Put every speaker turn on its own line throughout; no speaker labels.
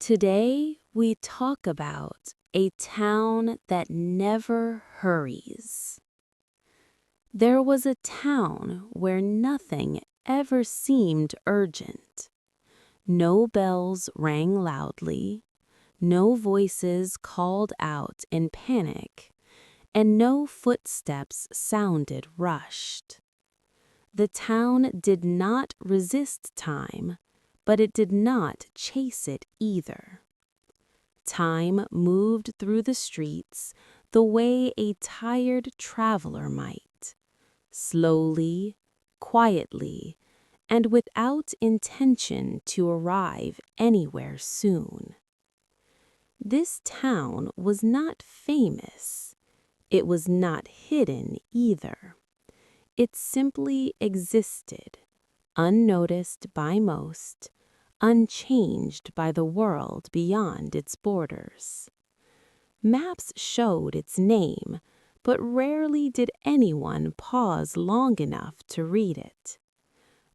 Today, we talk about a town that never hurries. There was a town where nothing ever seemed urgent. No bells rang loudly, no voices called out in panic, and no footsteps sounded rushed. The town did not resist time, but it did not chase it either. Time moved through the streets the way a tired traveler might, slowly, quietly, and without intention to arrive anywhere soon. This town was not famous. It was not hidden either. It simply existed, unnoticed by most, unchanged by the world beyond its borders. Maps showed its name, but rarely did anyone pause long enough to read it.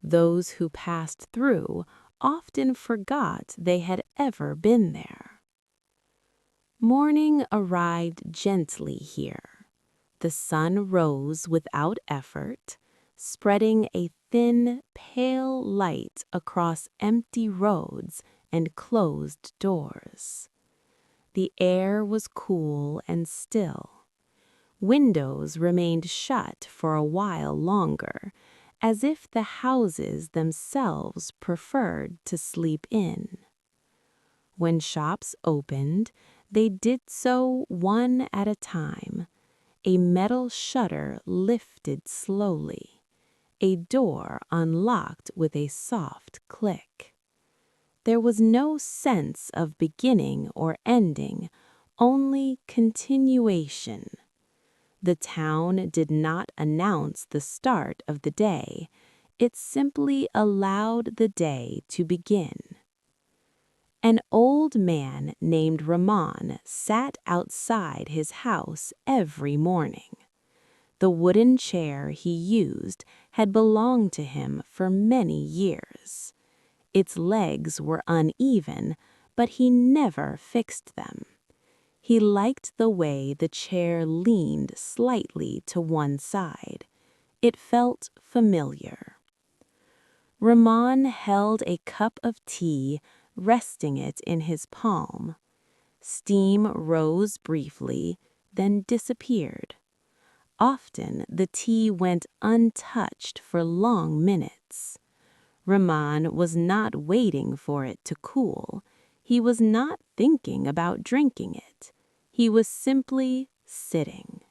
Those who passed through often forgot they had ever been there. Morning arrived gently here. The sun rose without effort, spreading a thin, pale light across empty roads and closed doors. The air was cool and still. Windows remained shut for a while longer, as if the houses themselves preferred to sleep in. When shops opened, they did so one at a time. A metal shutter lifted slowly. A door unlocked with a soft click. There was no sense of beginning or ending, only continuation. The town did not announce the start of the day. It simply allowed the day to begin. An old man named Ramon sat outside his house every morning. The wooden chair he used had belonged to him for many years. Its legs were uneven, but he never fixed them. He liked the way the chair leaned slightly to one side. It felt familiar. Ramon held a cup of tea, resting it in his palm. Steam rose briefly, then disappeared. Often the tea went untouched for long minutes. Ramon was not waiting for it to cool. He was not thinking about drinking it. He was simply sitting.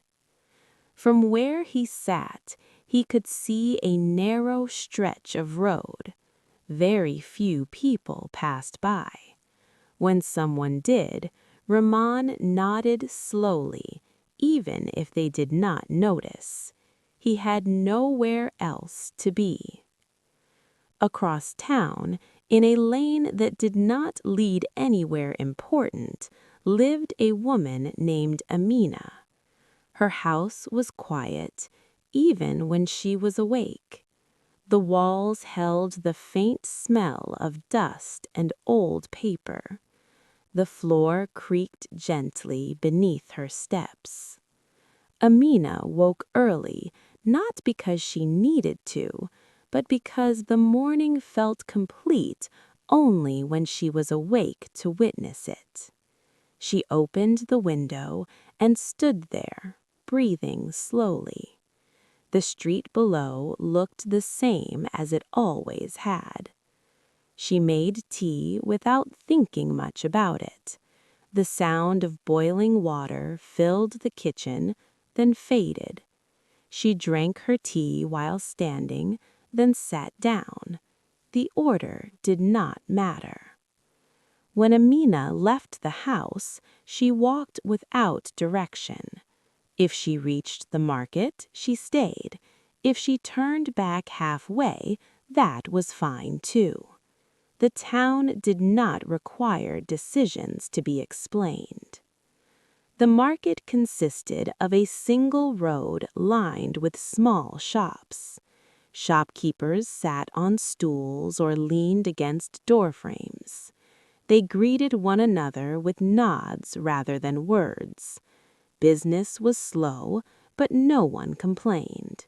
From where he sat, he could see a narrow stretch of road. Very few people passed by. When someone did, Ramon nodded slowly, even if they did not notice. He had nowhere else to be. Across town, in a lane that did not lead anywhere important, lived a woman named Amina. Her house was quiet, even when she was awake. The walls held the faint smell of dust and old paper. The floor creaked gently beneath her steps. Amina woke early, not because she needed to, but because the morning felt complete only when she was awake to witness it. She opened the window and stood there, breathing slowly. The street below looked the same as it always had. She made tea without thinking much about it. The sound of boiling water filled the kitchen, then faded. She drank her tea while standing, then sat down. The order did not matter. When Amina left the house, she walked without direction. If she reached the market, she stayed. If she turned back halfway, that was fine too. The town did not require decisions to be explained. The market consisted of a single road lined with small shops. Shopkeepers sat on stools or leaned against door frames. They greeted one another with nods rather than words. Business was slow, but no one complained.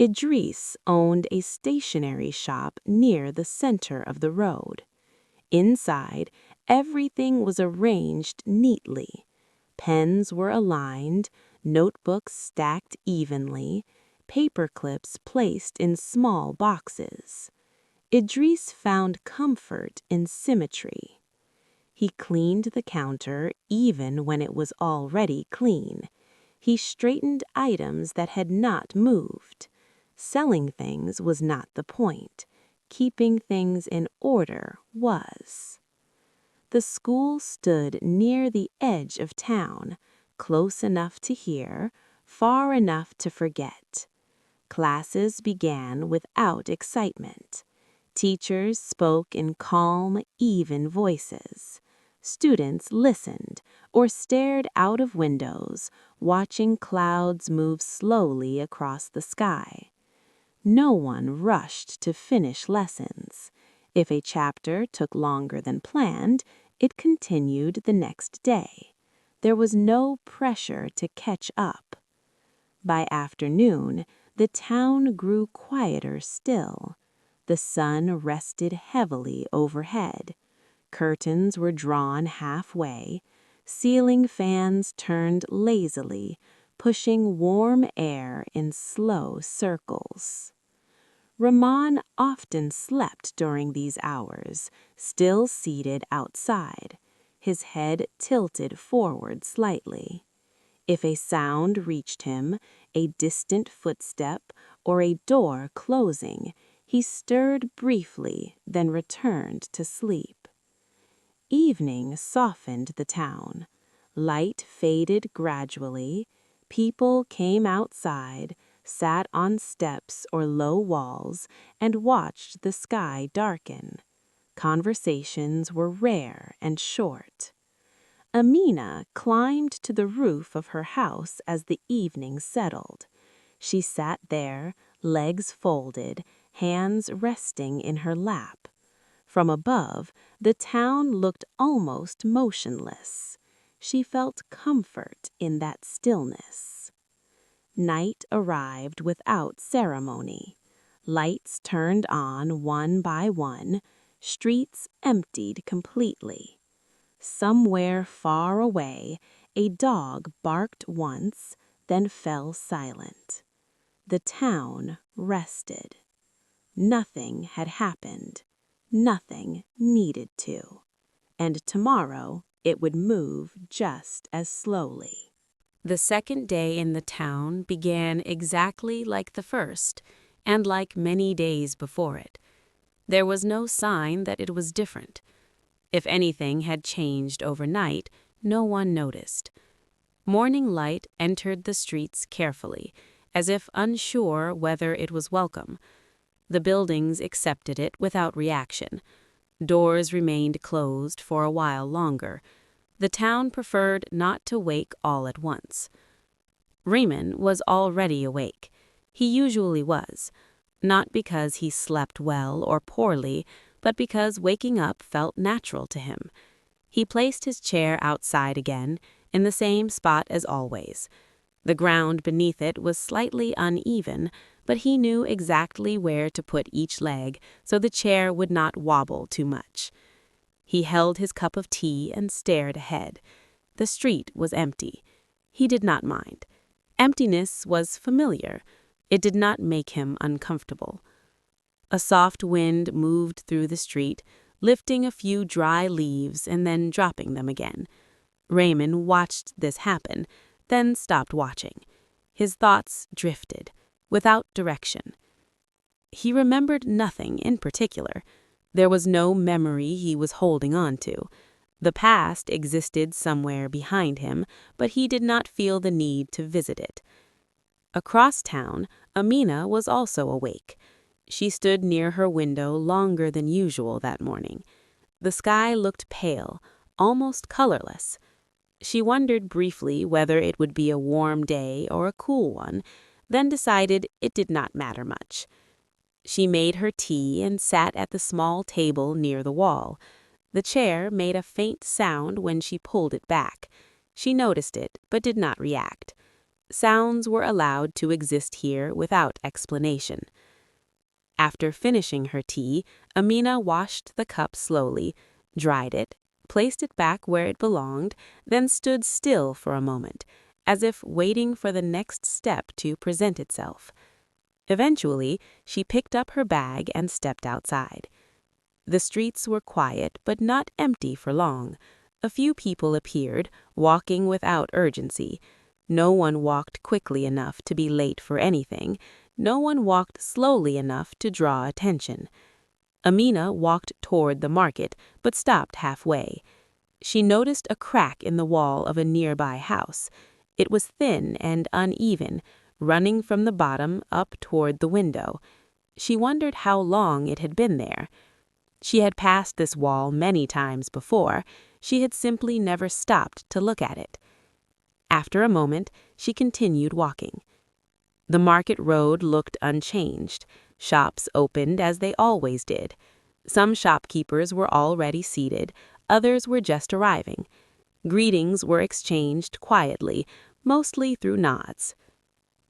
Idris owned a stationery shop near the center of the road. Inside, everything was arranged neatly. Pens were aligned, notebooks stacked evenly, paper clips placed in small boxes. Idris found comfort in symmetry. He cleaned the counter even when it was already clean. He straightened items that had not moved. Selling things was not the point. Keeping things in order was. The school stood near the edge of town, close enough to hear, far enough to forget. Classes began without excitement. Teachers spoke in calm, even voices. Students listened or stared out of windows, watching clouds move slowly across the sky. No one rushed to finish lessons. If a chapter took longer than planned, it continued the next day. There was no pressure to catch up. By afternoon, the town grew quieter still. The sun rested heavily overhead. Curtains were drawn halfway. Ceiling fans turned lazily, pushing warm air in slow circles. Rahman often slept during these hours, still seated outside, his head tilted forward slightly. If a sound reached him, a distant footstep or a door closing, he stirred briefly, then returned to sleep. Evening softened the town. Light faded gradually. People came outside, sat on steps or low walls, and watched the sky darken. Conversations were rare and short. Amina climbed to the roof of her house as the evening settled. She sat there, legs folded, hands resting in her lap. From above, the town looked almost motionless. She felt comfort in that stillness. Night arrived without ceremony. Lights turned on one by one. Streets emptied completely. Somewhere far away, a dog barked once, then fell silent. The town rested. Nothing had happened. Nothing needed to. And tomorrow it would move just as slowly. The second day in the town began exactly like the first, and like many days before it. There was no sign that it was different. If anything had changed overnight, no one noticed. Morning light entered the streets carefully, as if unsure whether it was welcome. The buildings accepted it without reaction. Doors remained closed for a while longer. The town preferred not to wake all at once. Raymond was already awake. He usually was, not because he slept well or poorly, but because waking up felt natural to him. He placed his chair outside again, in the same spot as always. The ground beneath it was slightly uneven, but he knew exactly where to put each leg so the chair would not wobble too much. He held his cup of tea and stared ahead. The street was empty. He did not mind. Emptiness was familiar. It did not make him uncomfortable. A soft wind moved through the street, lifting a few dry leaves and then dropping them again. Raymond watched this happen, then stopped watching. His thoughts drifted, without direction. He remembered nothing in particular. There was no memory he was holding on to. The past existed somewhere behind him, but he did not feel the need to visit it. Across town, Amina was also awake. She stood near her window longer than usual that morning. The sky looked pale, almost colorless. She wondered briefly whether it would be a warm day or a cool one, then decided it did not matter much. She made her tea and sat at the small table near the wall. The chair made a faint sound when she pulled it back. She noticed it, but did not react. Sounds were allowed to exist here without explanation. After finishing her tea, Amina washed the cup slowly, dried it, placed it back where it belonged, then stood still for a moment, as if waiting for the next step to present itself. Eventually, she picked up her bag and stepped outside. The streets were quiet, but not empty for long. A few people appeared, walking without urgency. No one walked quickly enough to be late for anything. No one walked slowly enough to draw attention. Amina walked toward the market, but stopped halfway. She noticed a crack in the wall of a nearby house. It was thin and uneven, running from the bottom up toward the window. She wondered how long it had been there. She had passed this wall many times before. She had simply never stopped to look at it. After a moment, she continued walking. The market road looked unchanged. Shops opened as they always did. Some shopkeepers were already seated, others were just arriving. Greetings were exchanged quietly, mostly through nods.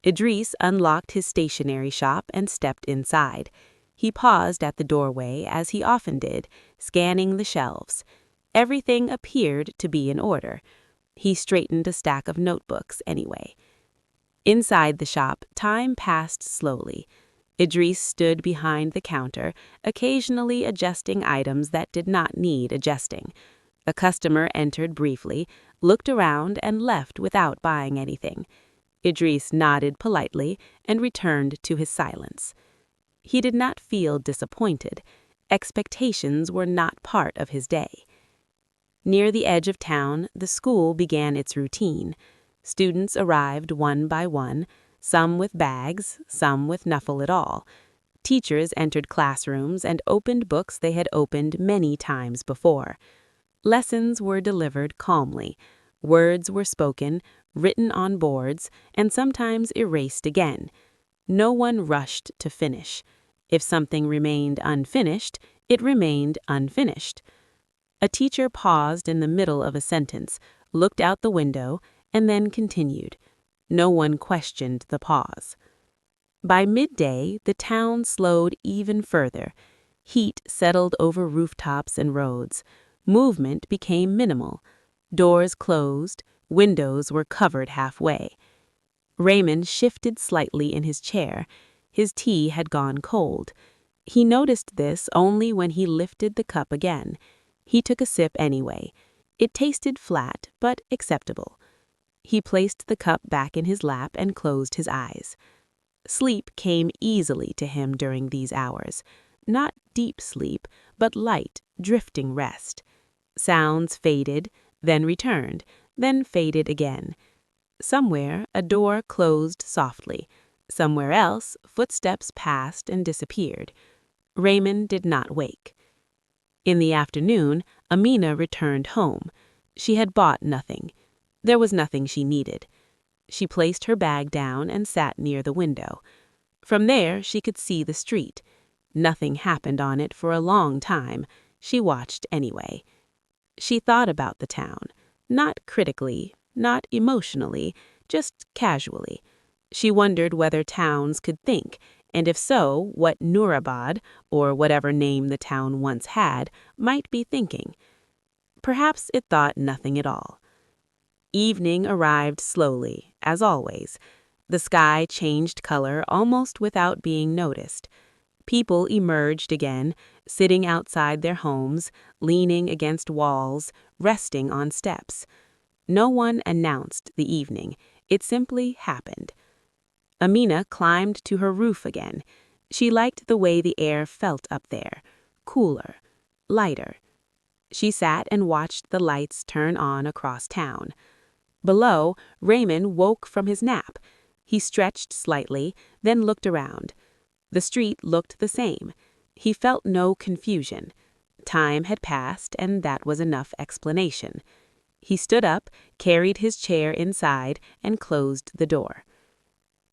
Idris unlocked his stationery shop and stepped inside. He paused at the doorway, as he often did, scanning the shelves. Everything appeared to be in order. He straightened a stack of notebooks anyway. Inside the shop, time passed slowly. Idris stood behind the counter, occasionally adjusting items that did not need adjusting. A customer entered briefly, looked around, and left without buying anything. Idris nodded politely and returned to his silence. He did not feel disappointed. Expectations were not part of his day. Near the edge of town, the school began its routine. Students arrived one by one, some with bags, some with nothing at all. Teachers entered classrooms and opened books they had opened many times before. Lessons were delivered calmly. Words were spoken, written on boards, and sometimes erased again. No one rushed to finish. If something remained unfinished, it remained unfinished. A teacher paused in the middle of a sentence, looked out the window, and then continued. No one questioned the pause. By midday, the town slowed even further. Heat settled over rooftops and roads. Movement became minimal. Doors closed, windows were covered halfway. Raymond shifted slightly in his chair. His tea had gone cold. He noticed this only when he lifted the cup again. He took a sip anyway. It tasted flat, but acceptable. He placed the cup back in his lap and closed his eyes. Sleep came easily to him during these hours. Not deep sleep, but light, drifting rest. Sounds faded, then returned, then faded again. Somewhere, a door closed softly. Somewhere else, footsteps passed and disappeared. Raymond did not wake. In the afternoon, Amina returned home. She had bought nothing. There was nothing she needed. She placed her bag down and sat near the window. From there, she could see the street. Nothing happened on it for a long time. She watched anyway. She thought about the town, not critically, not emotionally, just casually. She wondered whether towns could think, and if so, what Nurabad, or whatever name the town once had, might be thinking. Perhaps it thought nothing at all. Evening arrived slowly, as always. The sky changed color almost without being noticed. People emerged again, sitting outside their homes, leaning against walls, resting on steps. No one announced the evening. It simply happened. Amina climbed to her roof again. She liked the way the air felt up there, cooler, lighter. She sat and watched the lights turn on across town. Below, Raymond woke from his nap. He stretched slightly, then looked around. The street looked the same. He felt no confusion. Time had passed, and that was enough explanation. He stood up, carried his chair inside, and closed the door.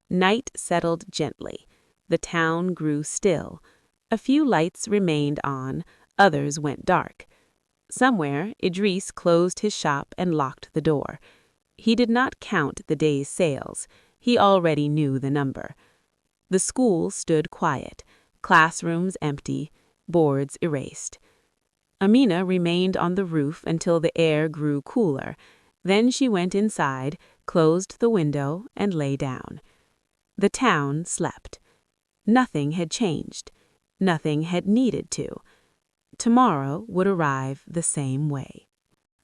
Night settled gently. The town grew still. A few lights remained on, others went dark. Somewhere, Idris closed his shop and locked the door. He did not count the day's sales. He already knew the number. The school stood quiet, classrooms empty, boards erased. Amina remained on the roof until the air grew cooler. Then she went inside, closed the window, and lay down. The town slept. Nothing had changed. Nothing had needed to. Tomorrow would arrive the same way.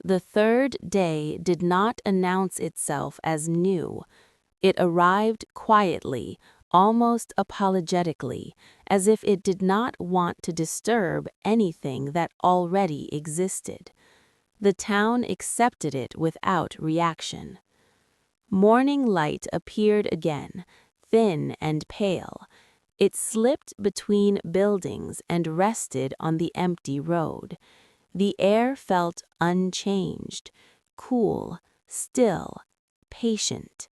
The third day did not announce itself as new. It arrived quietly, almost apologetically, as if it did not want to disturb anything that already existed. The town accepted it without reaction. Morning light appeared again, thin and pale. It slipped between buildings and rested on the empty road. The air felt unchanged, cool, still, patient.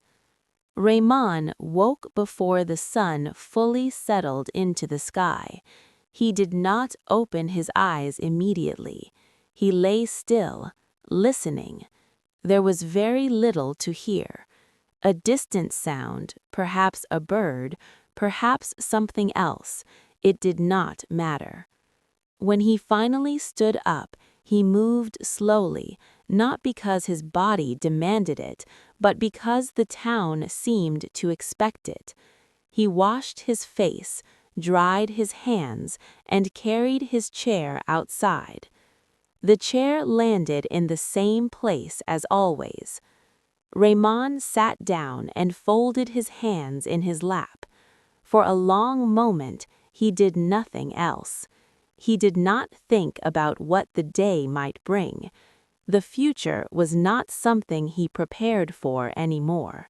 Rayman woke before the sun fully settled into the sky. He did not open his eyes immediately. He lay still, listening. There was very little to hear. A distant sound, perhaps a bird, perhaps something else. It did not matter. When he finally stood up, he moved slowly, not because his body demanded it, but because the town seemed to expect it. He washed his face, dried his hands, and carried his chair outside. The chair landed in the same place as always. Rayman sat down and folded his hands in his lap. For a long moment, he did nothing else. He did not think about what the day might bring. The future was not something he prepared for anymore.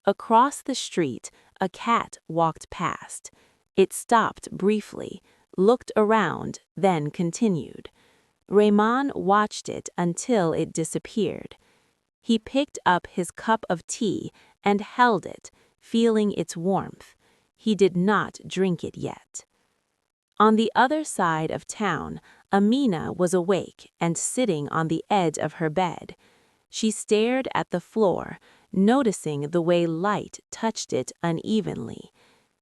Across the street, a cat walked past. It stopped briefly, looked around, then continued. Rayman watched it until it disappeared. He picked up his cup of tea and held it, feeling its warmth. He did not drink it yet. On the other side of town, Amina was awake and sitting on the edge of her bed. She stared at the floor, noticing the way light touched it unevenly.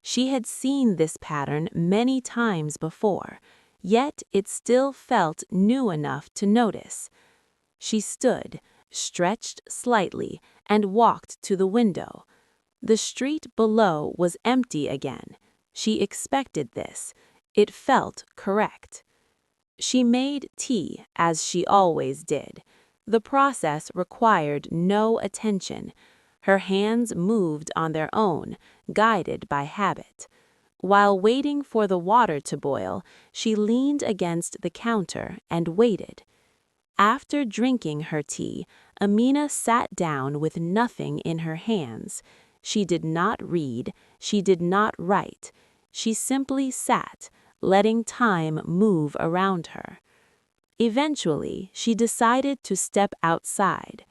She had seen this pattern many times before, yet it still felt new enough to notice. She stood, stretched slightly, and walked to the window. The street below was empty again. She expected this. It felt correct. She made tea, as she always did. The process required no attention. Her hands moved on their own, guided by habit. While waiting for the water to boil, she leaned against the counter and waited. After drinking her tea, Amina sat down with nothing in her hands. She did not read, she did not write. She simply sat, letting time move around her. Eventually, she decided to step outside.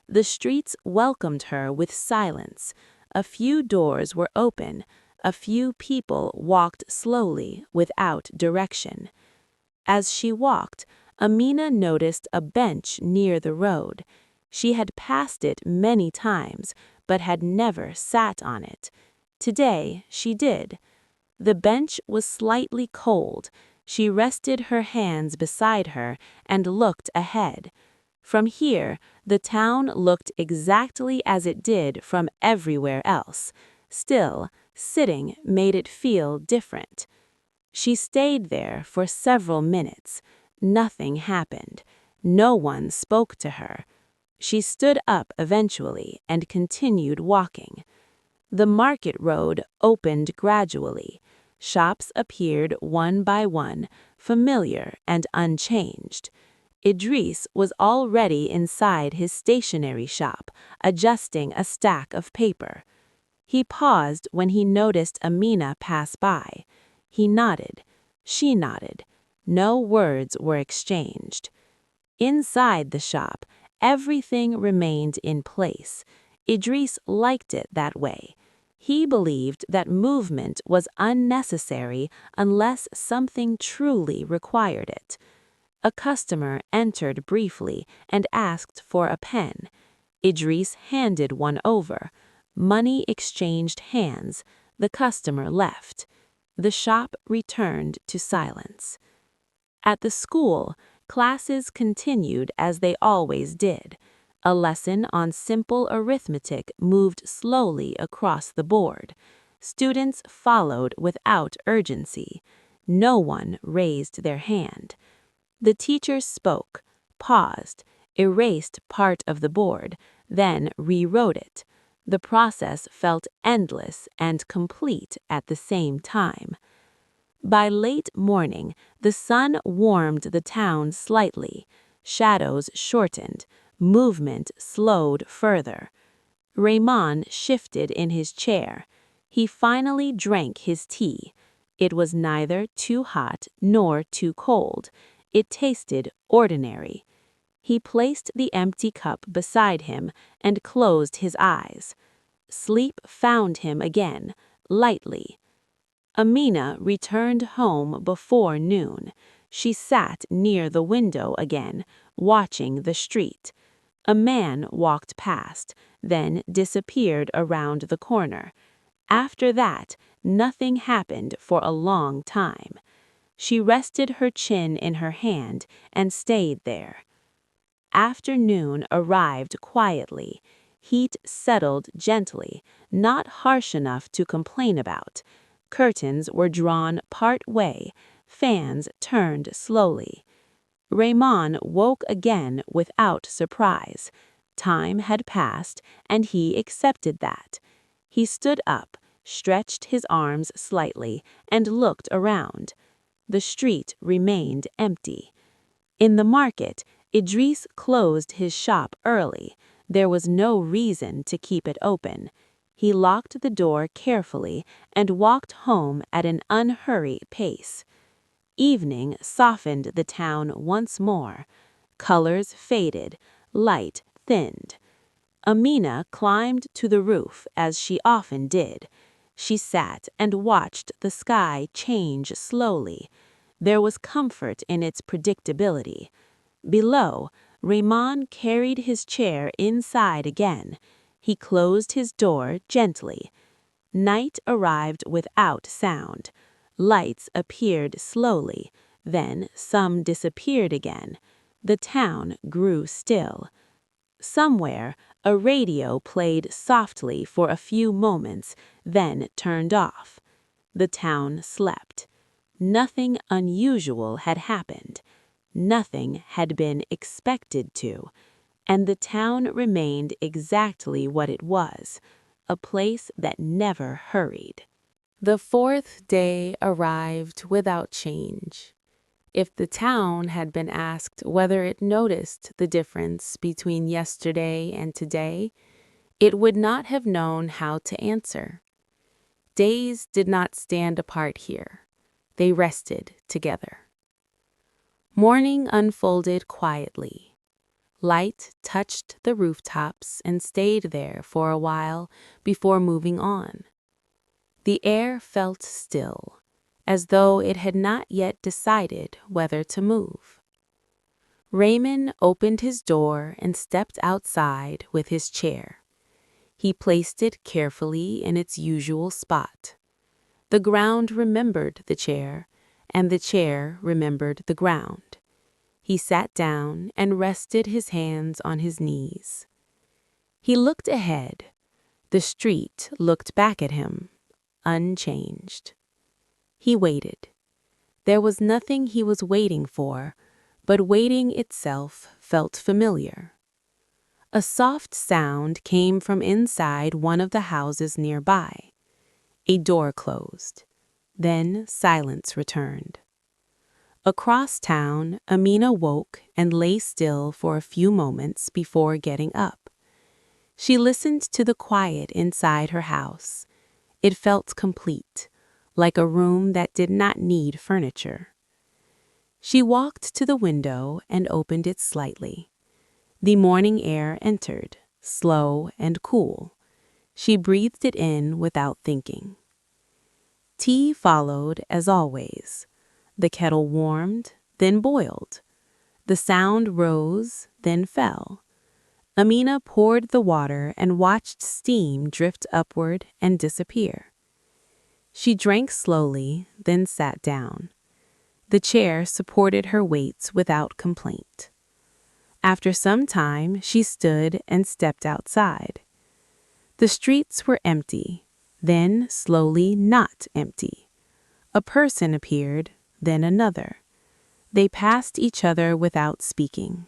The streets welcomed her with silence. A few doors were open. A few people walked slowly, without direction. As she walked, Amina noticed a bench near the road. She had passed it many times, but had never sat on it. Today, she did. The bench was slightly cold. She rested her hands beside her and looked ahead. From here, the town looked exactly as it did from everywhere else. Still, sitting made it feel different. She stayed there for several minutes. Nothing happened. No one spoke to her. She stood up eventually and continued walking. The market road opened gradually. Shops appeared one by one, familiar and unchanged. Idris was already inside his stationery shop, adjusting a stack of paper. He paused when he noticed Amina pass by. He nodded. She nodded. No words were exchanged. Inside the shop, everything remained in place. Idris liked it that way. He believed that movement was unnecessary unless something truly required it. A customer entered briefly and asked for a pen. Idris handed one over. Money exchanged hands. The customer left. The shop returned to silence. At the school, classes continued as they always did. A lesson on simple arithmetic moved slowly across the board. Students followed without urgency. No one raised their hand. The teacher spoke, paused, erased part of the board, then rewrote it. The process felt endless and complete at the same time. By late morning, the sun warmed the town slightly. Shadows shortened. Movement slowed further. Raymond shifted in his chair. He finally drank his tea. It was neither too hot nor too cold. It tasted ordinary. He placed the empty cup beside him and closed his eyes. Sleep found him again, lightly. Amina returned home before noon. She sat near the window again, watching the street. A man walked past, then disappeared around the corner. After that, nothing happened for a long time. She rested her chin in her hand and stayed there. Afternoon arrived quietly. Heat settled gently, not harsh enough to complain about. Curtains were drawn part way, fans turned slowly. Raymond woke again without surprise. Time had passed, and he accepted that. He stood up, stretched his arms slightly, and looked around. The street remained empty. In the market, Idris closed his shop early. There was no reason to keep it open. He locked the door carefully and walked home at an unhurried pace. Evening softened the town once more. Colors faded, light thinned. Amina climbed to the roof as she often did. She sat and watched the sky change slowly. There was comfort in its predictability. Below, Raymond carried his chair inside again. He closed his door gently. Night arrived without sound. Lights appeared slowly, then some disappeared again. The town grew still. Somewhere, a radio played softly for a few moments, then turned off. The town slept. Nothing unusual had happened. Nothing had been expected to, and the town remained exactly what it was, a place that never hurried. The fourth day arrived without change. If the town had been asked whether it noticed the difference between yesterday and today, it would not have known how to answer. Days did not stand apart here. They rested together. Morning unfolded quietly. Light touched the rooftops and stayed there for a while before moving on. The air felt still, as though it had not yet decided whether to move. Raymond opened his door and stepped outside with his chair. He placed it carefully in its usual spot. The ground remembered the chair, and the chair remembered the ground. He sat down and rested his hands on his knees. He looked ahead. The street looked back at him, unchanged. He waited. There was nothing he was waiting for, but waiting itself felt familiar. A soft sound came from inside one of the houses nearby. A door closed. Then silence returned. Across town, Amina woke and lay still for a few moments before getting up. She listened to the quiet inside her house. It felt complete, like a room that did not need furniture. She walked to the window and opened it slightly. The morning air entered, slow and cool. She breathed it in without thinking. Tea followed as always. The kettle warmed, then boiled. The sound rose, then fell. Amina poured the water and watched steam drift upward and disappear. She drank slowly, then sat down. The chair supported her weights without complaint. After some time, she stood and stepped outside. The streets were empty, then slowly not empty. A person appeared, then another. They passed each other without speaking.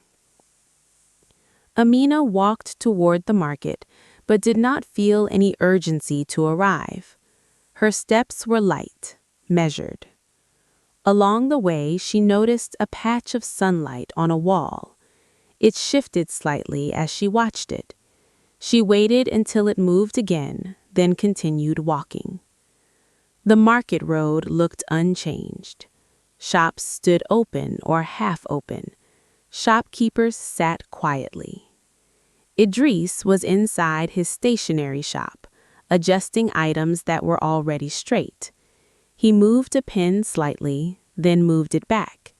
Amina walked toward the market, but did not feel any urgency to arrive. Her steps were light, measured. Along the way, she noticed a patch of sunlight on a wall. It shifted slightly as she watched it. She waited until it moved again, then continued walking. The market road looked unchanged. Shops stood open or half open. Shopkeepers sat quietly. Idris was inside his stationery shop, adjusting items that were already straight. He moved a pen slightly, then moved it back.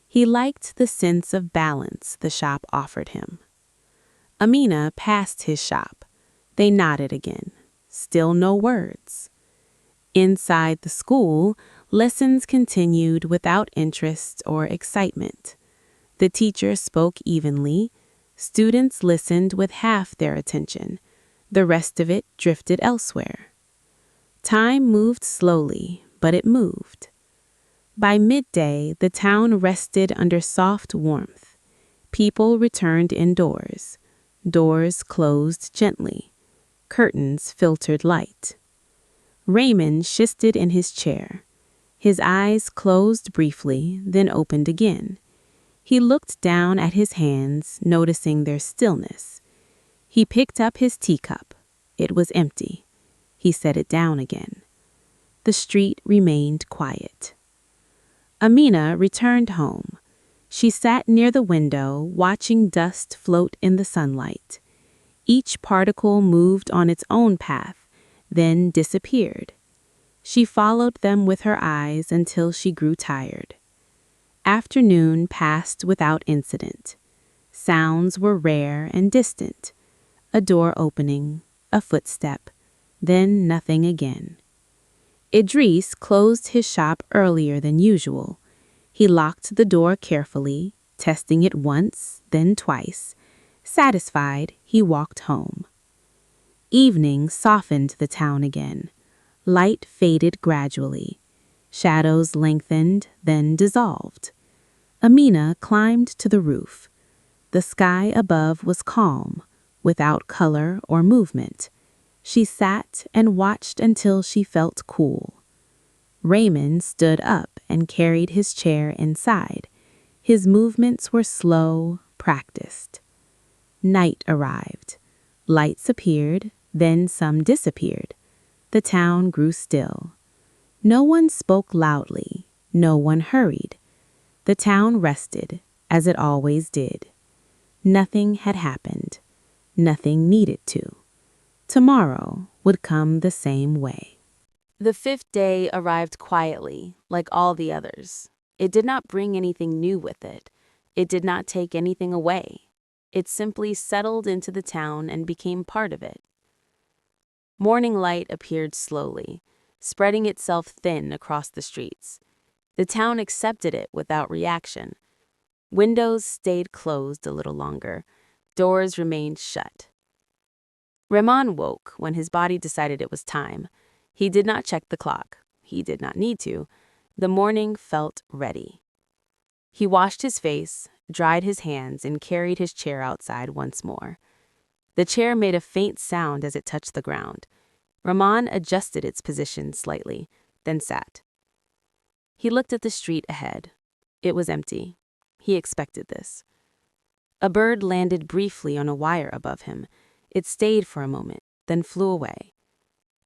He liked the sense of balance the shop offered him. Amina passed his shop. They nodded again. Still no words. Inside the school, lessons continued without interest or excitement. The teacher spoke evenly. Students listened with half their attention. The rest of it drifted elsewhere. Time moved slowly, but it moved. By midday, the town rested under soft warmth. People returned indoors. Doors closed gently. Curtains filtered light. Raymond shifted in his chair. His eyes closed briefly, then opened again. He looked down at his hands, noticing their stillness. He picked up his teacup. It was empty. He set it down again. The street remained quiet. Amina returned home. She sat near the window, watching dust float in the sunlight. Each particle moved on its own path, then disappeared. She followed them with her eyes until she grew tired. Afternoon passed without incident. Sounds were rare and distant. A door opening, a footstep, then nothing again. Idris closed his shop earlier than usual. He locked the door carefully, testing it once, then twice. Satisfied, he walked home. Evening softened the town again. Light faded gradually. Shadows lengthened, then dissolved. Amina climbed to the roof. The sky above was calm, without color or movement. She sat and watched until she felt cool. Raymond stood up and carried his chair inside. His movements were slow, practiced. Night arrived. Lights appeared, then some disappeared. The town grew still. No one spoke loudly. No one hurried. The town rested, as it always did. Nothing had happened. Nothing needed to. Tomorrow would come the same way. The fifth day arrived quietly, like all the others. It did not bring anything new with it. It did not take anything away. It simply settled into the town and became part of it. Morning light appeared slowly, spreading itself thin across the streets. The town accepted it without reaction. Windows stayed closed a little longer. Doors remained shut. Rahman woke when his body decided it was time. He did not check the clock. He did not need to. The morning felt ready. He washed his face, dried his hands, and carried his chair outside once more. The chair made a faint sound as it touched the ground. Rahman adjusted its position slightly, then sat. He looked at the street ahead. It was empty. He expected this. A bird landed briefly on a wire above him. It stayed for a moment, then flew away.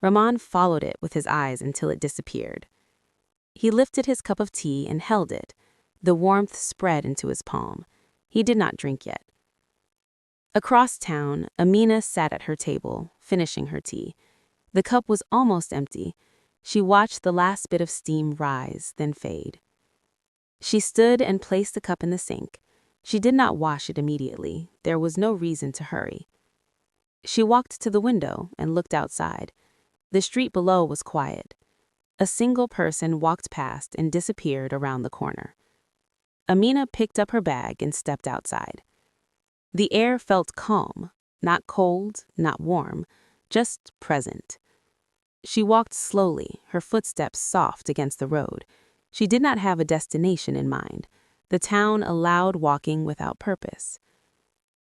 Rahman followed it with his eyes until it disappeared. He lifted his cup of tea and held it. The warmth spread into his palm. He did not drink yet. Across town, Amina sat at her table, finishing her tea. The cup was almost empty. She watched the last bit of steam rise, then fade. She stood and placed the cup in the sink. She did not wash it immediately. There was no reason to hurry. She walked to the window and looked outside. The street below was quiet. A single person walked past and disappeared around the corner. Amina picked up her bag and stepped outside. The air felt calm, not cold, not warm, just present. She walked slowly, her footsteps soft against the road. She did not have a destination in mind. The town allowed walking without purpose.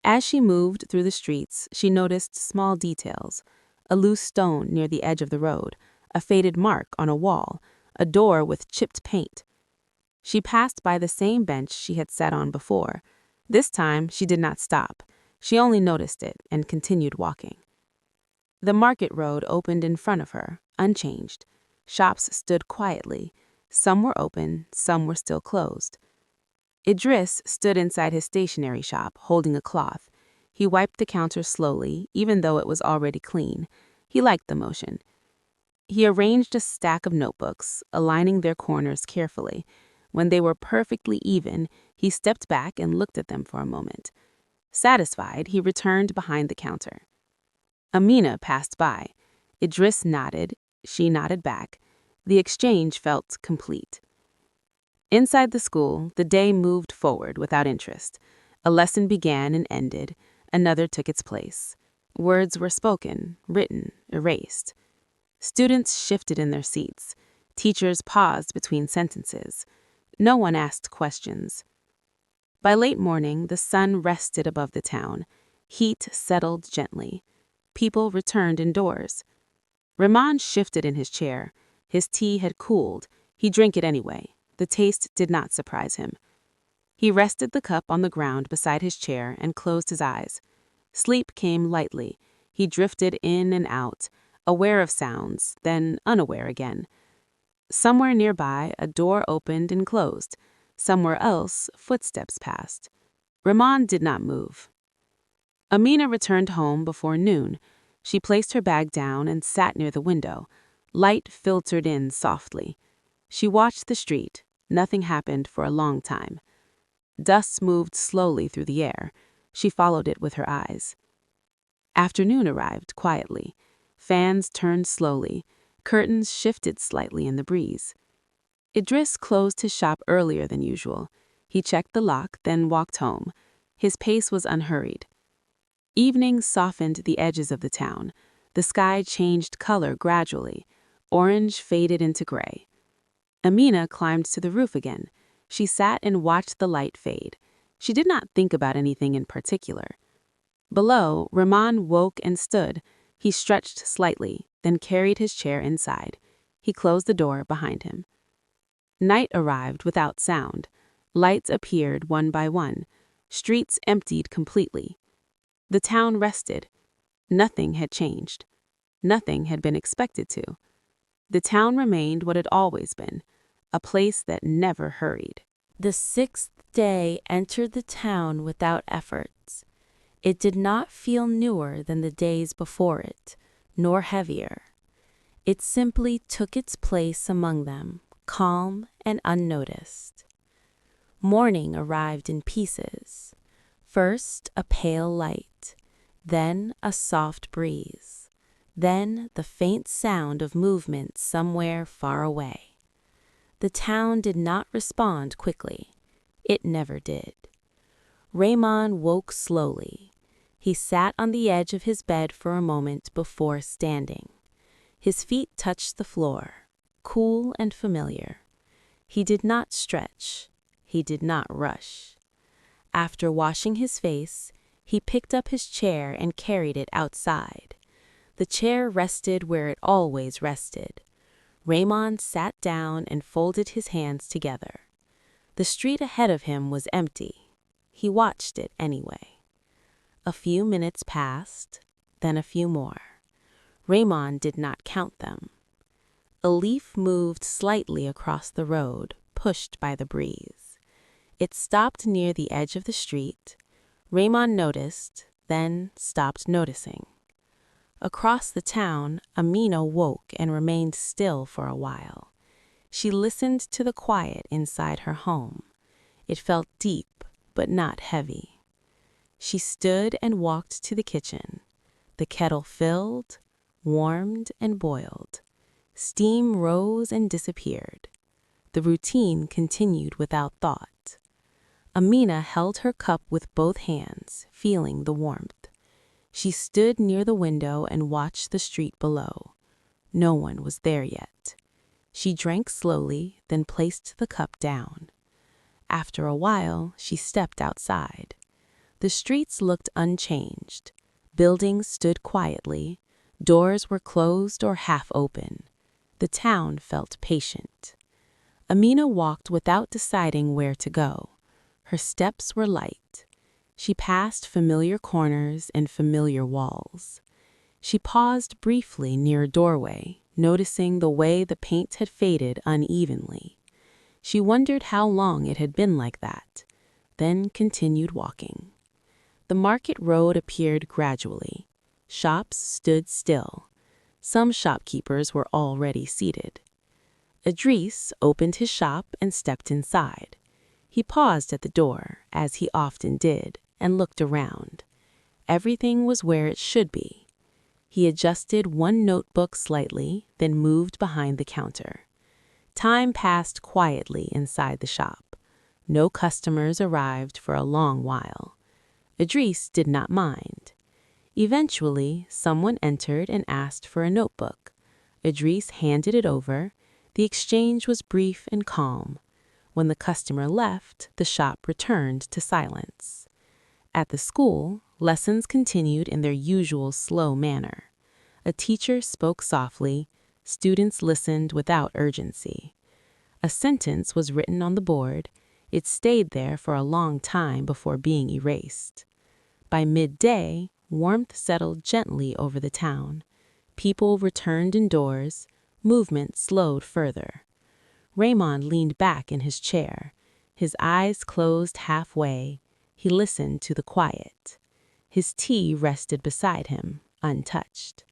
As she moved through the streets, she noticed small details: a loose stone near the edge of the road, a faded mark on a wall, a door with chipped paint. She passed by the same bench she had sat on before. This time, she did not stop. She only noticed it and continued walking. The market road opened in front of her, unchanged. Shops stood quietly. Some were open, some were still closed. Idris stood inside his stationery shop, holding a cloth. He wiped the counter slowly, even though it was already clean. He liked the motion. He arranged a stack of notebooks, aligning their corners carefully. When they were perfectly even, he stepped back and looked at them for a moment. Satisfied, he returned behind the counter. Amina passed by. Idris nodded. She nodded back. The exchange felt complete. Inside the school, the day moved forward without interest. A lesson began and ended. Another took its place. Words were spoken, written, erased. Students shifted in their seats. Teachers paused between sentences. No one asked questions. By late morning, the sun rested above the town. Heat settled gently. People returned indoors. Rahman shifted in his chair. His tea had cooled. He drank it anyway. The taste did not surprise him. He rested the cup on the ground beside his chair and closed his eyes. Sleep came lightly. He drifted in and out, aware of sounds, then unaware again. Somewhere nearby, a door opened and closed. Somewhere else, footsteps passed. Rahman did not move. Amina returned home before noon. She placed her bag down and sat near the window. Light filtered in softly. She watched the street. Nothing happened for a long time. Dust moved slowly through the air. She followed it with her eyes. Afternoon arrived quietly. Fans turned slowly. Curtains shifted slightly in the breeze. Idris closed his shop earlier than usual. He checked the lock, then walked home. His pace was unhurried. Evening softened the edges of the town. The sky changed color gradually. Orange faded into gray. Amina climbed to the roof again. She sat and watched the light fade. She did not think about anything in particular. Below, Rahman woke and stood. He stretched slightly, then carried his chair inside. He closed the door behind him. Night arrived without sound. Lights appeared one by one. Streets emptied completely. The town rested. Nothing had changed. Nothing had been expected to. The town remained what it had always been, a place that never hurried. The sixth day entered the town without efforts. It did not feel newer than the days before it, nor heavier. It simply took its place among them, calm and unnoticed. Morning arrived in pieces. First, a pale light, then a soft breeze, then the faint sound of movement somewhere far away. The town did not respond quickly. It never did. Rahman woke slowly. He sat on the edge of his bed for a moment before standing. His feet touched the floor, cool and familiar. He did not stretch. He did not rush. After washing his face, he picked up his chair and carried it outside. The chair rested where it always rested. Rahman sat down and folded his hands together. The street ahead of him was empty. He watched it anyway. A few minutes passed, then a few more. Rahman did not count them. A leaf moved slightly across the road, pushed by the breeze. It stopped near the edge of the street. Rahman noticed, then stopped noticing. Across the town, Amina woke and remained still for a while. She listened to the quiet inside her home. It felt deep, but not heavy. She stood and walked to the kitchen. The kettle filled, warmed, and boiled. Steam rose and disappeared. The routine continued without thought. Amina held her cup with both hands, feeling the warmth. She stood near the window and watched the street below. No one was there yet. She drank slowly, then placed the cup down. After a while, she stepped outside. The streets looked unchanged. Buildings stood quietly. Doors were closed or half open. The town felt patient. Amina walked without deciding where to go. Her steps were light. She passed familiar corners and familiar walls. She paused briefly near a doorway, noticing the way the paint had faded unevenly. She wondered how long it had been like that, then continued walking. The market road appeared gradually. Shops stood still. Some shopkeepers were already seated. Idris opened his shop and stepped inside. He paused at the door, as he often did, and looked around. Everything was where it should be. He adjusted one notebook slightly, then moved behind the counter. Time passed quietly inside the shop. No customers arrived for a long while. Idris did not mind. Eventually, someone entered and asked for a notebook. Idris handed it over. The exchange was brief and calm. When the customer left, the shop returned to silence. At the school, lessons continued in their usual slow manner. A teacher spoke softly. Students listened without urgency. A sentence was written on the board. It stayed there for a long time before being erased. By midday, warmth settled gently over the town. People returned indoors. Movement slowed further. Raymond leaned back in his chair. His eyes closed halfway. He listened to the quiet. His tea rested beside him, untouched.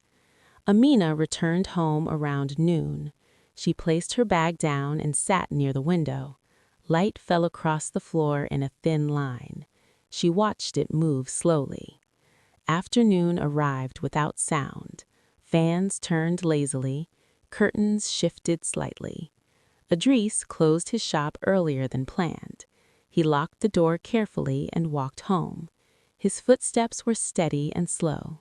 Amina returned home around noon. She placed her bag down and sat near the window. Light fell across the floor in a thin line. She watched it move slowly. Afternoon arrived without sound. Fans turned lazily. Curtains shifted slightly. Idris closed his shop earlier than planned. He locked the door carefully and walked home. His footsteps were steady and slow.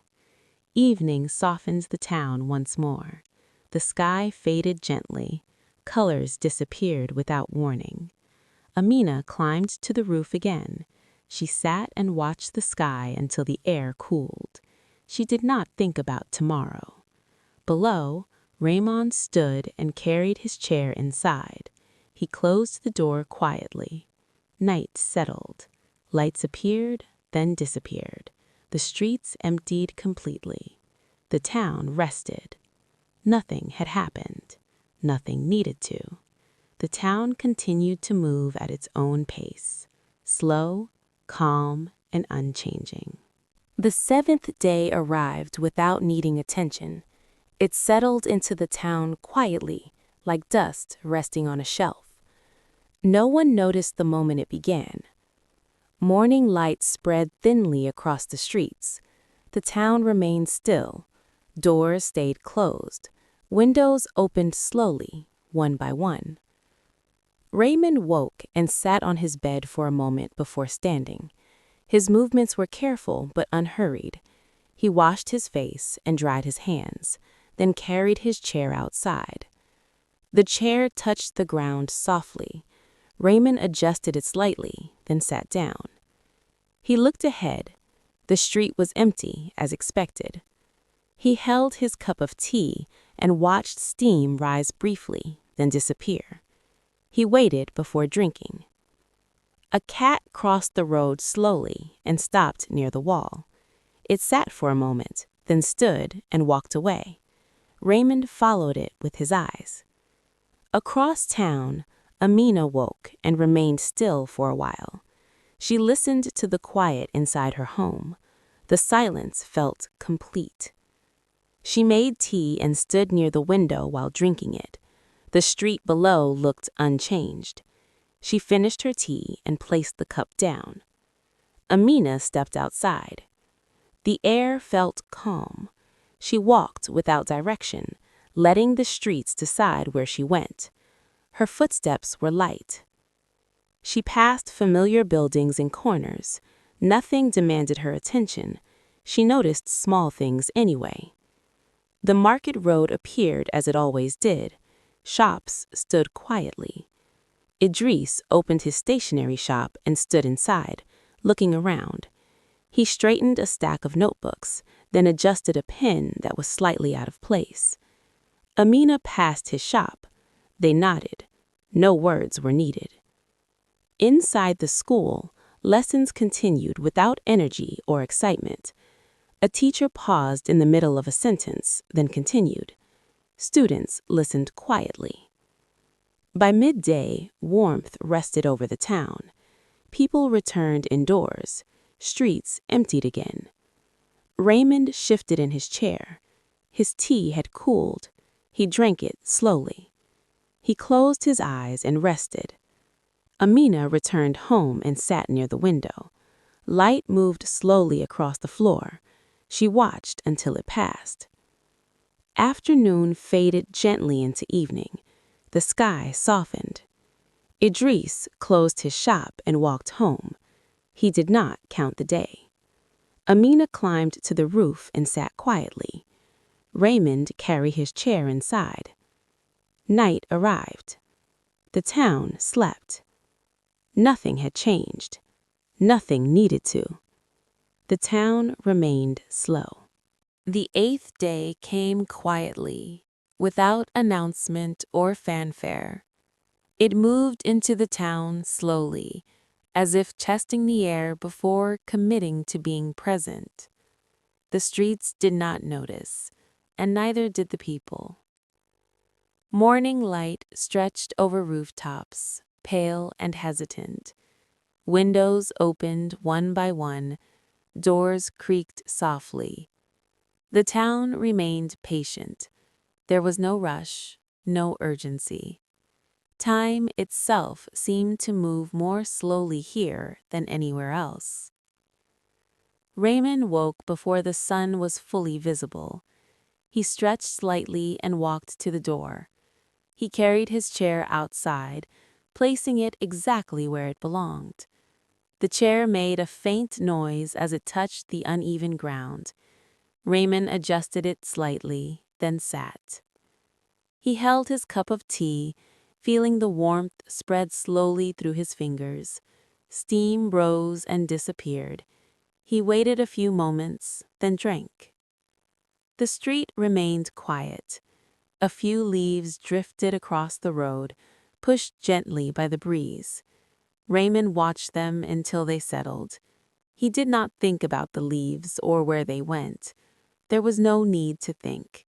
Evening softened the town once more. The sky faded gently. Colors disappeared without warning. Amina climbed to the roof again. She sat and watched the sky until the air cooled. She did not think about tomorrow. Below, Raymond stood and carried his chair inside. He closed the door quietly. Night settled. Lights appeared, then disappeared. The streets emptied completely. The town rested. Nothing had happened. Nothing needed to. The town continued to move at its own pace, slow, calm, and unchanging. The seventh day arrived without needing attention. It settled into the town quietly, like dust resting on a shelf. No one noticed the moment it began. Morning light spread thinly across the streets. The town remained still. Doors stayed closed. Windows opened slowly, one by one. Raymond woke and sat on his bed for a moment before standing. His movements were careful but unhurried. He washed his face and dried his hands, then carried his chair outside. The chair touched the ground softly. Raymond adjusted it slightly, then sat down. He looked ahead. The street was empty, as expected. He held his cup of tea and watched steam rise briefly, then disappear. He waited before drinking. A cat crossed the road slowly and stopped near the wall. It sat for a moment, then stood and walked away. Raymond followed it with his eyes. Across town, Amina woke and remained still for a while. She listened to the quiet inside her home. The silence felt complete. She made tea and stood near the window while drinking it. The street below looked unchanged. She finished her tea and placed the cup down. Amina stepped outside. The air felt calm. She walked without direction, letting the streets decide where she went. Her footsteps were light. She passed familiar buildings and corners. Nothing demanded her attention. She noticed small things anyway. The market road appeared as it always did. Shops stood quietly. Idris opened his stationery shop and stood inside, looking around. He straightened a stack of notebooks, then adjusted a pen that was slightly out of place. Amina passed his shop. They nodded. No words were needed. Inside the school, lessons continued without energy or excitement. A teacher paused in the middle of a sentence, then continued. Students listened quietly. By midday, warmth rested over the town. People returned indoors. Streets emptied again. Raymond shifted in his chair. His tea had cooled. He drank it slowly. He closed his eyes and rested. Amina returned home and sat near the window. Light moved slowly across the floor. She watched until it passed. Afternoon faded gently into evening. The sky softened. Idris closed his shop and walked home. He did not count the day. Amina climbed to the roof and sat quietly. Raymond carried his chair inside. Night arrived. The town slept. Nothing had changed. Nothing needed to. The town remained slow. The 8th day came quietly, without announcement or fanfare. It moved into the town slowly, as if testing the air before committing to being present. The streets did not notice, and neither did the people. Morning light stretched over rooftops, pale and hesitant. Windows opened one by one, doors creaked softly. The town remained patient. There was no rush, no urgency. Time itself seemed to move more slowly here than anywhere else. Raymond woke before the sun was fully visible. He stretched slightly and walked to the door. He carried his chair outside, placing it exactly where it belonged. The chair made a faint noise as it touched the uneven ground. Raymond adjusted it slightly, then sat. He held his cup of tea, feeling the warmth spread slowly through his fingers. Steam rose and disappeared. He waited a few moments, then drank. The street remained quiet. A few leaves drifted across the road, pushed gently by the breeze. Raymond watched them until they settled. He did not think about the leaves or where they went. There was no need to think.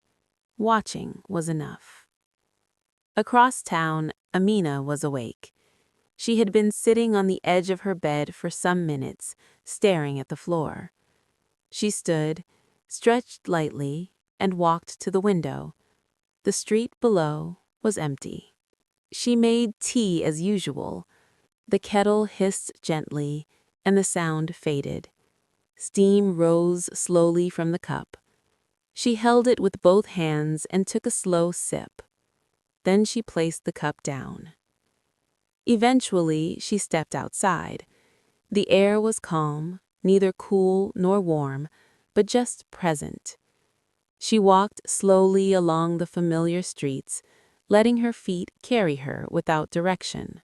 Watching was enough. Across town, Amina was awake. She had been sitting on the edge of her bed for some minutes, staring at the floor. She stood, stretched lightly, and walked to the window. The street below was empty. She made tea as usual. The kettle hissed gently, and the sound faded. Steam rose slowly from the cup. She held it with both hands and took a slow sip. Then she placed the cup down. Eventually, she stepped outside. The air was calm, neither cool nor warm, but just present. She walked slowly along the familiar streets, letting her feet carry her without direction.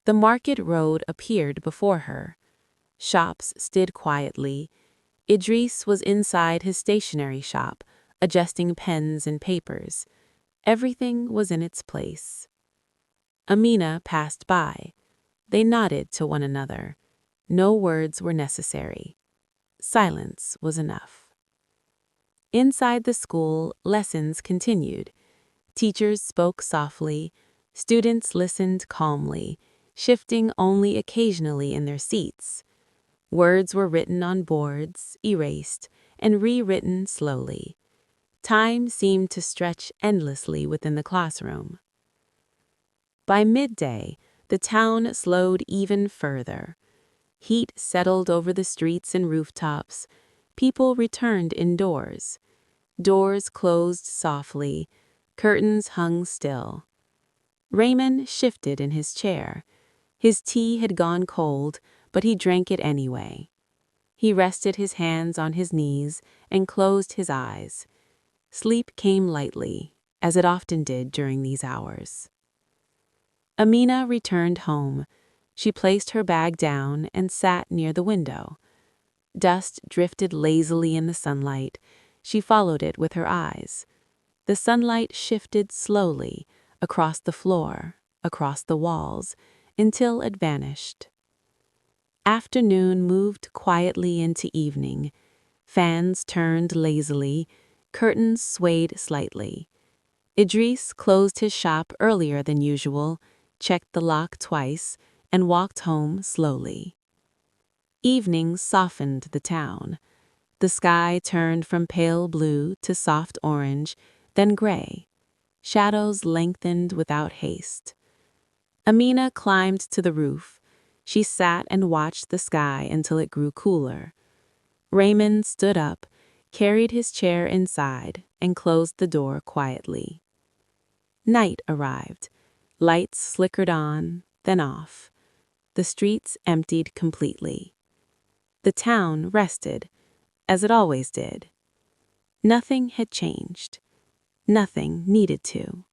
The market road appeared before her. Shops stood quietly. Idris was inside his stationery shop, adjusting pens and papers. Everything was in its place. Amina passed by. They nodded to one another. No words were necessary. Silence was enough. Inside the school, lessons continued. Teachers spoke softly. Students listened calmly, shifting only occasionally in their seats. Words were written on boards, erased, and rewritten slowly. Time seemed to stretch endlessly within the classroom. By midday, the town slowed even further. Heat settled over the streets and rooftops. People returned indoors. Doors closed softly. Curtains hung still. Raymond shifted in his chair. His tea had gone cold, but he drank it anyway. He rested his hands on his knees and closed his eyes. Sleep came lightly, as it often did during these hours. Amina returned home. She placed her bag down and sat near the window. Dust drifted lazily in the sunlight. She followed it with her eyes. The sunlight shifted slowly across the floor, across the walls, until it vanished. Afternoon moved quietly into evening. Fans turned lazily, curtains swayed slightly. Idris closed his shop earlier than usual, checked the lock twice, and walked home slowly. Evening softened the town. The sky turned from pale blue to soft orange, then gray. Shadows lengthened without haste. Amina climbed to the roof. She sat and watched the sky until it grew cooler. Raymond stood up, carried his chair inside, and closed the door quietly. Night arrived. Lights flickered on, then off. The streets emptied completely. The town rested, as it always did. Nothing had changed. Nothing needed to.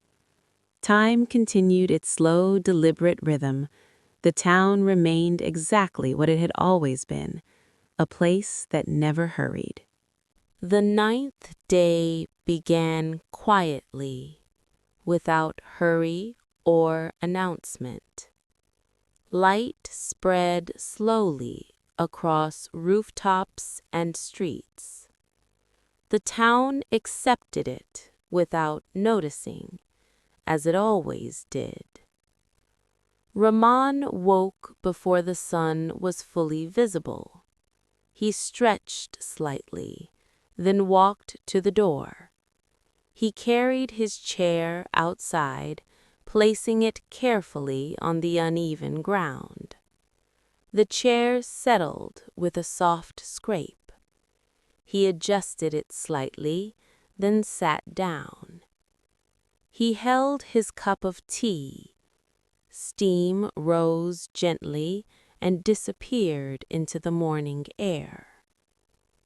Time continued its slow, deliberate rhythm. The town remained exactly what it had always been, a place that never hurried. The 9th day began quietly, without hurry or announcement. Light spread slowly across rooftops and streets. The town accepted it without noticing, as it always did. Rahman woke before the sun was fully visible. He stretched slightly, then walked to the door. He carried his chair outside, placing it carefully on the uneven ground. The chair settled with a soft scrape. He adjusted it slightly, then sat down. He held his cup of tea. Steam rose gently and disappeared into the morning air.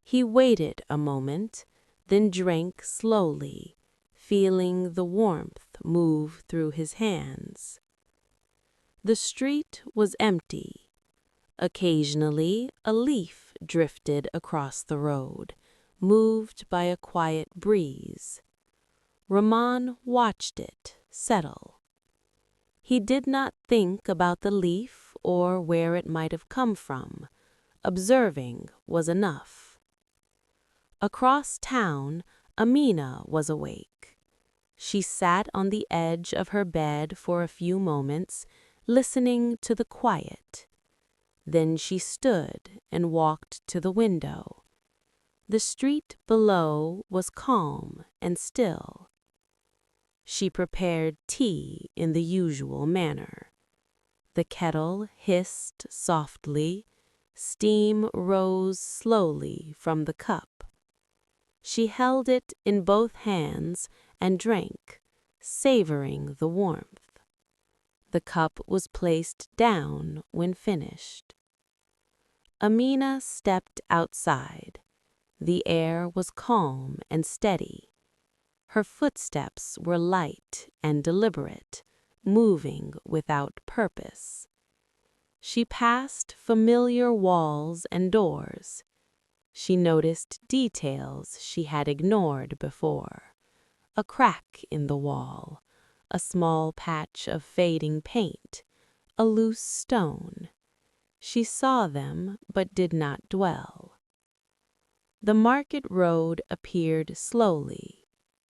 He waited a moment, then drank slowly, feeling the warmth move through his hands. The street was empty. Occasionally, a leaf drifted across the road, moved by a quiet breeze. Rahman watched it settle. He did not think about the leaf or where it might have come from. Observing was enough. Across town, Amina was awake. She sat on the edge of her bed for a few moments, listening to the quiet. Then she stood and walked to the window. The street below was calm and still. She prepared tea in the usual manner. The kettle hissed softly. Steam rose slowly from the cup. She held it in both hands and drank, savoring the warmth. The cup was placed down when finished. Amina stepped outside. The air was calm and steady. Her footsteps were light and deliberate, moving without purpose. She passed familiar walls and doors. She noticed details she had ignored before. A crack in the wall, a small patch of fading paint, a loose stone. She saw them but did not dwell. The market road appeared slowly.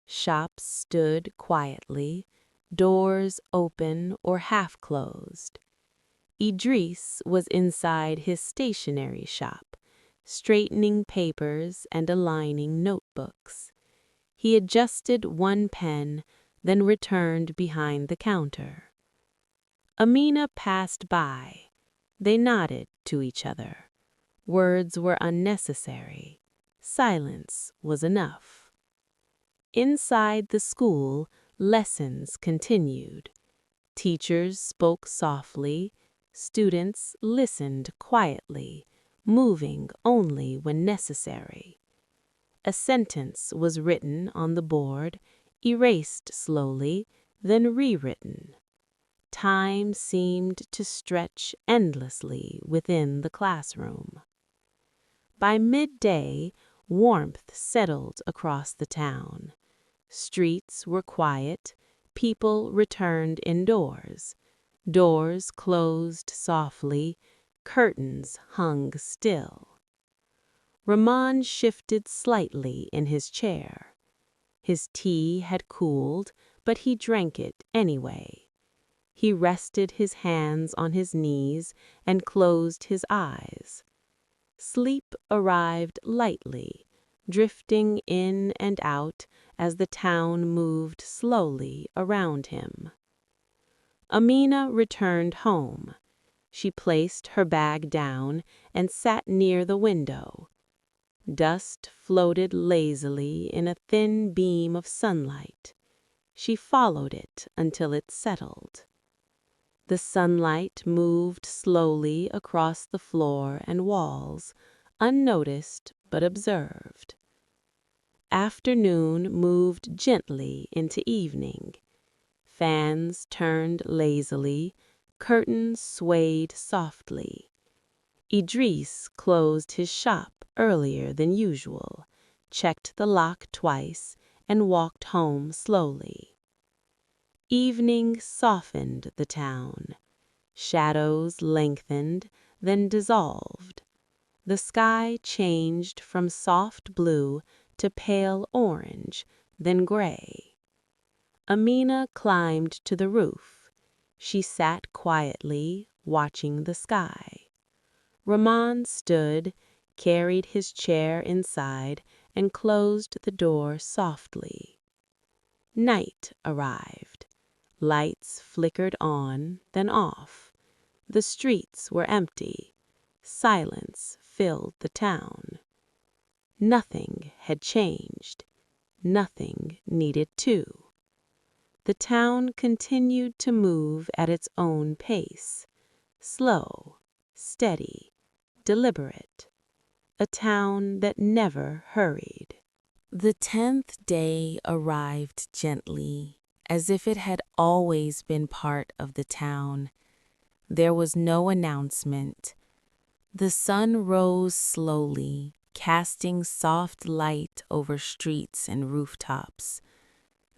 Shops stood quietly, doors open or half closed. Idris was inside his stationery shop, straightening papers and aligning notebooks. He adjusted one pen, then returned behind the counter. Amina passed by. They nodded to each other. Words were unnecessary. Silence was enough. Inside the school, lessons continued. Teachers spoke softly, students listened quietly, moving only when necessary. A sentence was written on the board, erased slowly, then rewritten. Time seemed to stretch endlessly within the classroom. By midday, warmth settled across the town. Streets were quiet, people returned indoors. Doors closed softly, curtains hung still. Ramon shifted slightly in his chair. His tea had cooled, but he drank it anyway. He rested his hands on his knees and closed his eyes. Sleep arrived lightly, drifting in and out as the town moved slowly around him. Amina returned home. She placed her bag down and sat near the window. Dust floated lazily in a thin beam of sunlight. She followed it until it settled. The sunlight moved slowly across the floor and walls, unnoticed but observed. Afternoon moved gently into evening. Fans turned lazily, curtains swayed softly. Idris closed his shop earlier than usual, checked the lock twice, and walked home slowly. Evening softened the town. Shadows lengthened, then dissolved. The sky changed from soft blue to pale orange, then gray. Amina climbed to the roof. She sat quietly, watching the sky. Rahman stood, carried his chair inside, and closed the door softly. Night arrived. Lights flickered on, then off. The streets were empty. Silence filled the town. Nothing had changed. Nothing needed to. The town continued to move at its own pace. Slow, steady, deliberate. A town that never hurried. The 10th day arrived gently, as if it had always been part of the town. There was no announcement. The sun rose slowly, casting soft light over streets and rooftops.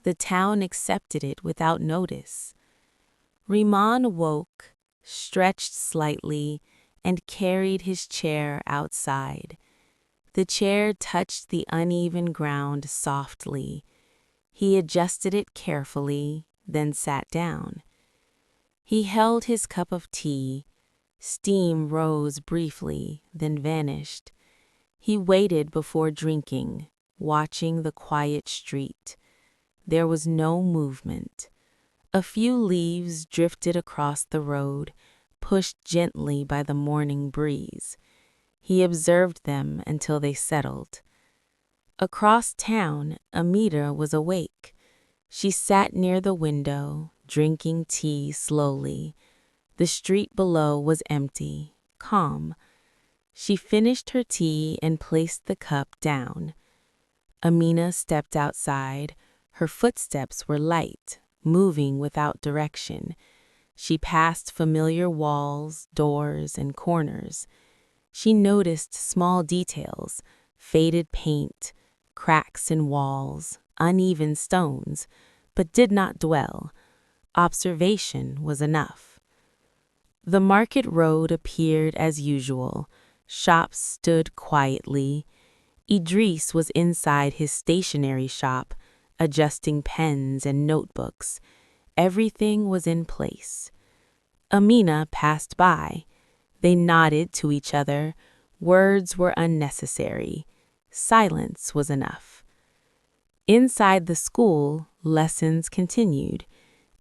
The town accepted it without notice. Riemann woke, stretched slightly, and carried his chair outside. The chair touched the uneven ground softly. He adjusted it carefully, then sat down. He held his cup of tea. Steam rose briefly, then vanished. He waited before drinking, watching the quiet street. There was no movement. A few leaves drifted across the road, pushed gently by the morning breeze. He observed them until they settled. Across town, Amida was awake. She sat near the window, drinking tea slowly. The street below was empty, calm. She finished her tea and placed the cup down. Amina stepped outside. Her footsteps were light, moving without direction. She passed familiar walls, doors, and corners. She noticed small details, faded paint, cracks in walls, uneven stones, but did not dwell. Observation was enough. The market road appeared as usual. Shops stood quietly. Idris was inside his stationery shop, adjusting pens and notebooks. Everything was in place. Amina passed by. They nodded to each other. Words were unnecessary. Silence was enough. Inside the school, lessons continued.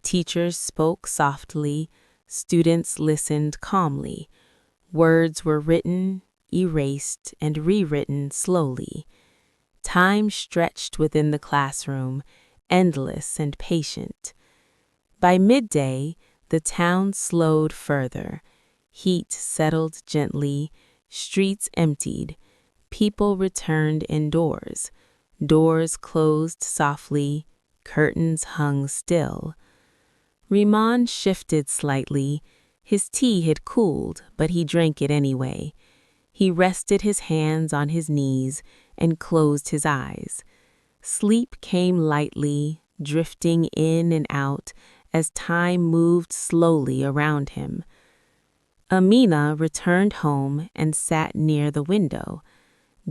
Teachers spoke softly. Students listened calmly. Words were written, erased, and rewritten slowly. Time stretched within the classroom, endless and patient. By midday, the town slowed further. Heat settled gently, streets emptied, people returned indoors. Doors closed softly, curtains hung still. Riemann shifted slightly. His tea had cooled, but he drank it anyway. He rested his hands on his knees and closed his eyes. Sleep came lightly, drifting in and out as time moved slowly around him. Amina returned home and sat near the window.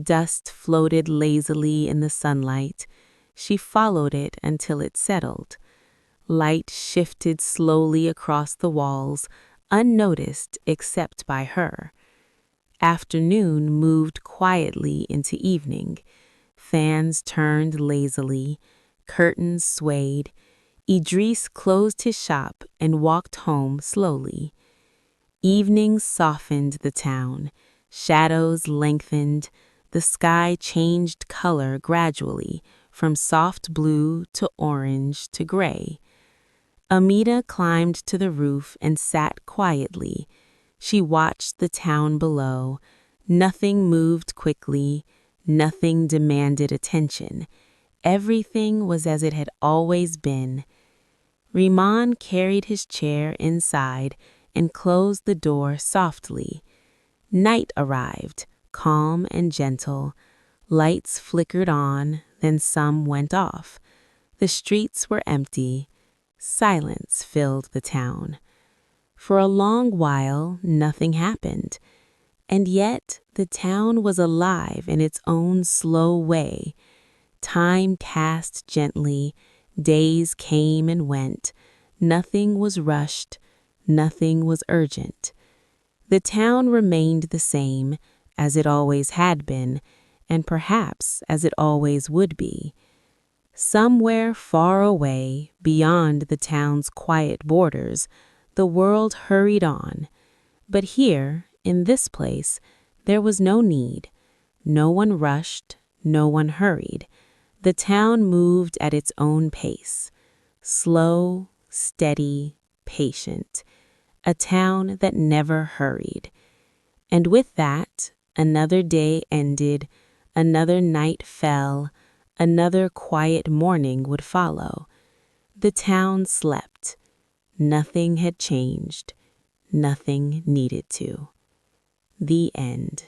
Dust floated lazily in the sunlight. She followed it until it settled. Light shifted slowly across the walls, unnoticed except by her. Afternoon moved quietly into evening. Fans turned lazily, curtains swayed. Idris closed his shop and walked home slowly. Evening softened the town. Shadows lengthened. The sky changed color gradually, from soft blue to orange to gray. Amina climbed to the roof and sat quietly. She watched the town below. Nothing moved quickly. Nothing demanded attention. Everything was as it had always been. Riemann carried his chair inside and closed the door softly. Night arrived, calm and gentle. Lights flickered on, then some went off. The streets were empty. Silence filled the town. For a long while, nothing happened. And yet, the town was alive in its own slow way. Time passed gently. Days came and went. Nothing was rushed. Nothing was urgent. The town remained the same, as it always had been, and perhaps as it always would be. Somewhere far away, beyond the town's quiet borders, the world hurried on. But here, in this place, there was no need. No one rushed, no one hurried. The town moved at its own pace. Slow, steady, patient. A town that never hurried. And with that, another day ended, another night fell, another quiet morning would follow. The town slept. Nothing had changed. Nothing needed to. The end.